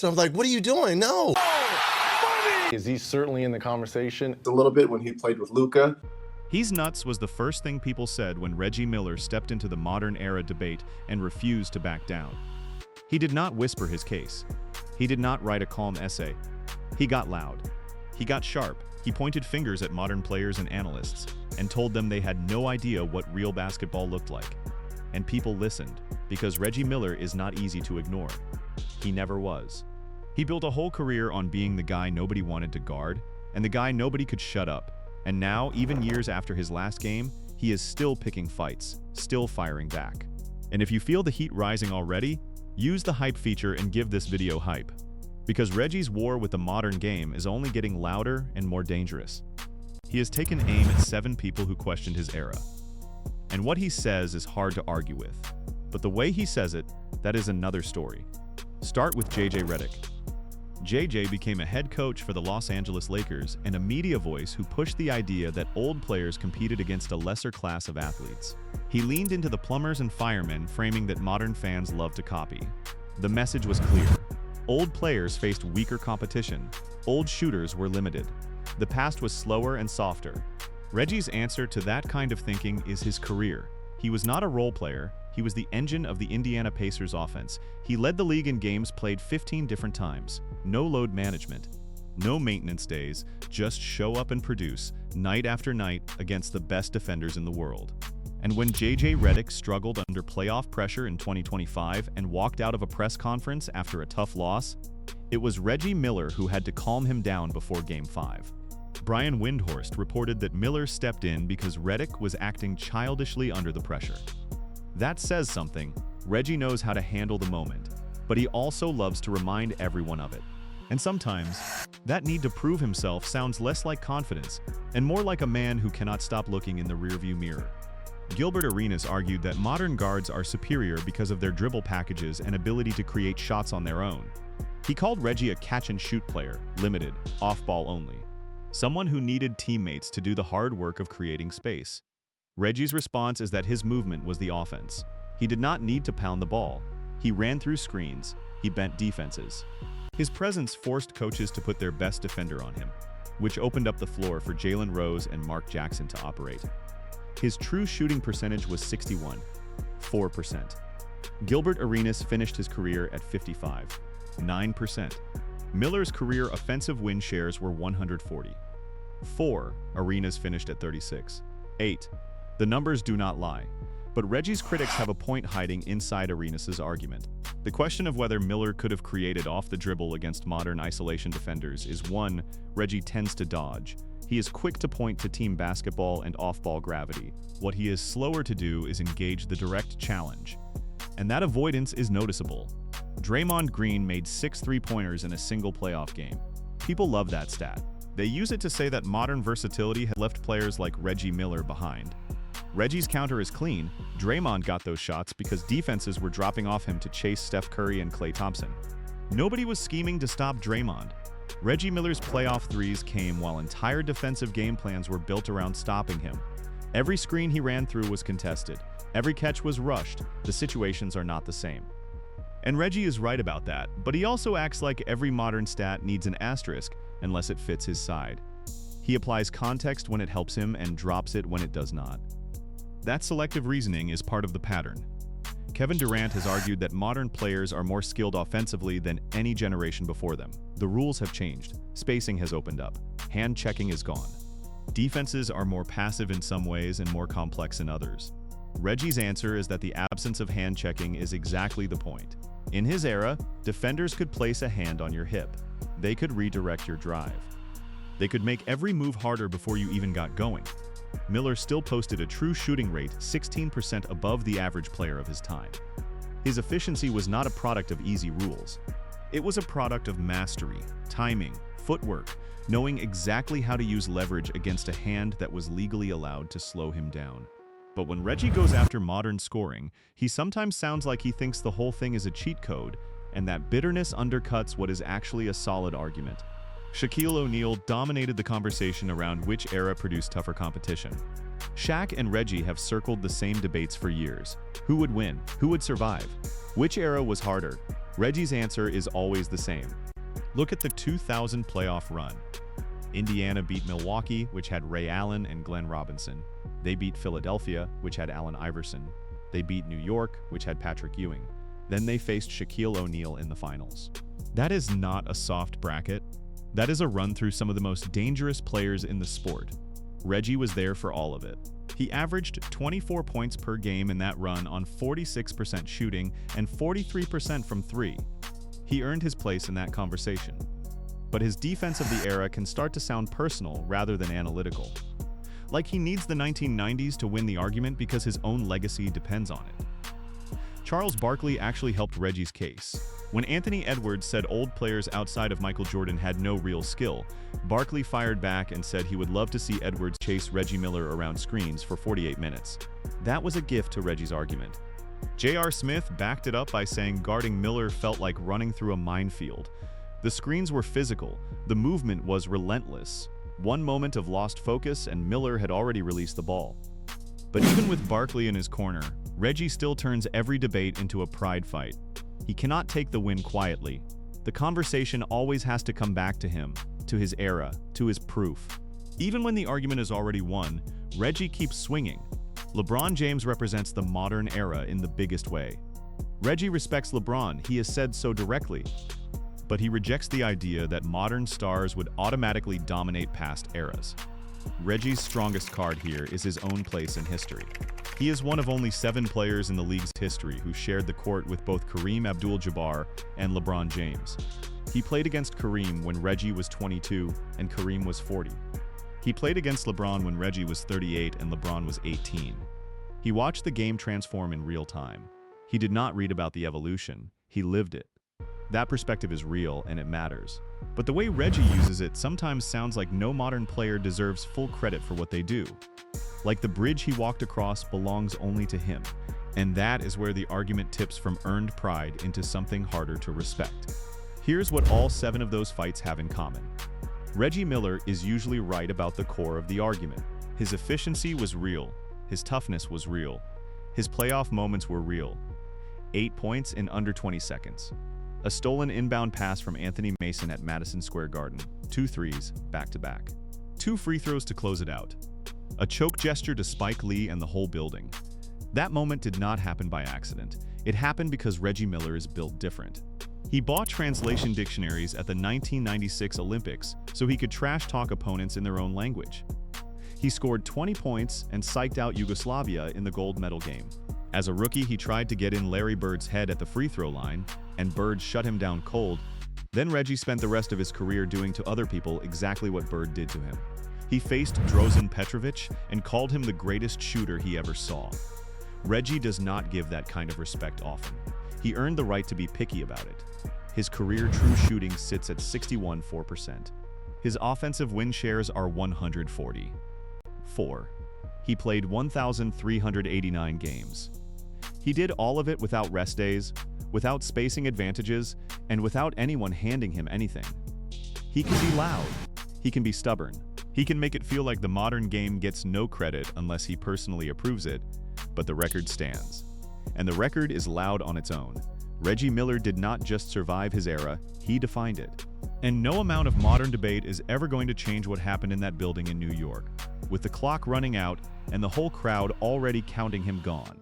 So I'm like, what are you doing? No. Is he certainly in the conversation? A little bit when he played with Luka. He's nuts was the first thing people said when Reggie Miller stepped into the modern era debate and refused to back down. He did not whisper his case. He did not write a calm essay. He got loud. He got sharp. He pointed fingers at modern players and analysts and told them they had no idea what real basketball looked like. And people listened, because Reggie Miller is not easy to ignore. He never was. He built a whole career on being the guy nobody wanted to guard, and the guy nobody could shut up. And now, even years after his last game, he is still picking fights, still firing back. And if you feel the heat rising already, use the hype feature and give this video hype. Because Reggie's war with the modern game is only getting louder and more dangerous. He has taken aim at 7 people who questioned his era. And what he says is hard to argue with. But the way he says it, that is another story. Start with JJ Redick. JJ became a head coach for the Los Angeles Lakers and a media voice who pushed the idea that old players competed against a lesser class of athletes. He leaned into the plumbers and firemen, framing that modern fans love to copy. The message was clear. Old players faced weaker competition. Old shooters were limited. The past was slower and softer. Reggie's answer to that kind of thinking is his career. He was not a role player. He was the engine of the Indiana Pacers offense. He led the league in games played 15 different times. No load management, no maintenance days, just show up and produce, night after night, against the best defenders in the world. And when JJ Redick struggled under playoff pressure in 2025 and walked out of a press conference after a tough loss, it was Reggie Miller who had to calm him down before Game 5. Brian Windhorst reported that Miller stepped in because Redick was acting childishly under the pressure. That says something. Reggie knows how to handle the moment, but he also loves to remind everyone of it. And sometimes, that need to prove himself sounds less like confidence and more like a man who cannot stop looking in the rearview mirror. Gilbert Arenas argued that modern guards are superior because of their dribble packages and ability to create shots on their own. He called Reggie a catch-and-shoot player, limited, off-ball only. Someone who needed teammates to do the hard work of creating space. Reggie's response is that his movement was the offense. He did not need to pound the ball. He ran through screens. He bent defenses. His presence forced coaches to put their best defender on him, which opened up the floor for Jalen Rose and Mark Jackson to operate. His true shooting percentage was 61.4%. Gilbert Arenas finished his career at 55.9%. Miller's career offensive win shares were 140.4. Arenas finished at 36.8. The numbers do not lie, but Reggie's critics have a point hiding inside Arenas' argument. The question of whether Miller could have created off the dribble against modern isolation defenders is one Reggie tends to dodge. He is quick to point to team basketball and off-ball gravity. What he is slower to do is engage the direct challenge. And that avoidance is noticeable. Draymond Green made 6 3-pointers in a single playoff game. People love that stat. They use it to say that modern versatility had left players like Reggie Miller behind. Reggie's counter is clean. Draymond got those shots because defenses were dropping off him to chase Steph Curry and Klay Thompson. Nobody was scheming to stop Draymond. Reggie Miller's playoff threes came while entire defensive game plans were built around stopping him. Every screen he ran through was contested. Every catch was rushed. The situations are not the same. And Reggie is right about that, but he also acts like every modern stat needs an asterisk unless it fits his side. He applies context when it helps him and drops it when it does not. That selective reasoning is part of the pattern. Kevin Durant has argued that modern players are more skilled offensively than any generation before them. The rules have changed. Spacing has opened up. Hand checking is gone. Defenses are more passive in some ways and more complex in others. Reggie's answer is that the absence of hand checking is exactly the point. In his era, defenders could place a hand on your hip. They could redirect your drive. They could make every move harder before you even got going. Miller still posted a true shooting rate 16% above the average player of his time. His efficiency was not a product of easy rules. It was a product of mastery, timing, footwork, knowing exactly how to use leverage against a hand that was legally allowed to slow him down. But when Reggie goes after modern scoring, he sometimes sounds like he thinks the whole thing is a cheat code, and that bitterness undercuts what is actually a solid argument. Shaquille O'Neal dominated the conversation around which era produced tougher competition. Shaq and Reggie have circled the same debates for years. Who would win? Who would survive? Which era was harder? Reggie's answer is always the same. Look at the 2000 playoff run. Indiana beat Milwaukee, which had Ray Allen and Glenn Robinson. They beat Philadelphia, which had Allen Iverson. They beat New York, which had Patrick Ewing. Then they faced Shaquille O'Neal in the finals. That is not a soft bracket. That is a run through some of the most dangerous players in the sport. Reggie was there for all of it. He averaged 24 points per game in that run on 46% shooting and 43% from three. He earned his place in that conversation. But his defense of the era can start to sound personal rather than analytical. Like he needs the 1990s to win the argument because his own legacy depends on it. Charles Barkley actually helped Reggie's case. When Anthony Edwards said old players outside of Michael Jordan had no real skill, Barkley fired back and said he would love to see Edwards chase Reggie Miller around screens for 48 minutes. That was a gift to Reggie's argument. J.R. Smith backed it up by saying guarding Miller felt like running through a minefield. The screens were physical, the movement was relentless. One moment of lost focus and Miller had already released the ball. But even with Barkley in his corner, Reggie still turns every debate into a pride fight. He cannot take the win quietly. The conversation always has to come back to him, to his era, to his proof. Even when the argument is already won, Reggie keeps swinging. LeBron James represents the modern era in the biggest way. Reggie respects LeBron, he has said so directly. But he rejects the idea that modern stars would automatically dominate past eras. Reggie's strongest card here is his own place in history. He is one of only 7 players in the league's history who shared the court with both Kareem Abdul-Jabbar and LeBron James. He played against Kareem when Reggie was 22 and Kareem was 40. He played against LeBron when Reggie was 38 and LeBron was 18. He watched the game transform in real time. He did not read about the evolution, he lived it. That perspective is real and it matters. But the way Reggie uses it sometimes sounds like no modern player deserves full credit for what they do. Like the bridge he walked across belongs only to him. And that is where the argument tips from earned pride into something harder to respect. Here's what all 7 of those fights have in common. Reggie Miller is usually right about the core of the argument. His efficiency was real. His toughness was real. His playoff moments were real. 8 points in under 20 seconds. A stolen inbound pass from Anthony Mason at Madison Square Garden. 2 threes, back-to-back. 2 free throws to close it out. A choke gesture to Spike Lee and the whole building. That moment did not happen by accident. It happened because Reggie Miller is built different. He bought translation dictionaries at the 1996 Olympics so he could trash-talk opponents in their own language. He scored 20 points and psyched out Yugoslavia in the gold medal game. As a rookie, he tried to get in Larry Bird's head at the free throw line, and Bird shut him down cold. Then Reggie spent the rest of his career doing to other people exactly what Bird did to him. He faced Drazen Petrovic and called him the greatest shooter he ever saw. Reggie does not give that kind of respect often. He earned the right to be picky about it. His career true shooting sits at 61.4%. His offensive win shares are 140. 4. He played 1,389 games. He did all of it without rest days, without spacing advantages, and without anyone handing him anything. He can be loud. He can be stubborn. He can make it feel like the modern game gets no credit unless he personally approves it, but the record stands. And the record is loud on its own. Reggie Miller did not just survive his era, he defined it. And no amount of modern debate is ever going to change what happened in that building in New York, with the clock running out and the whole crowd already counting him gone.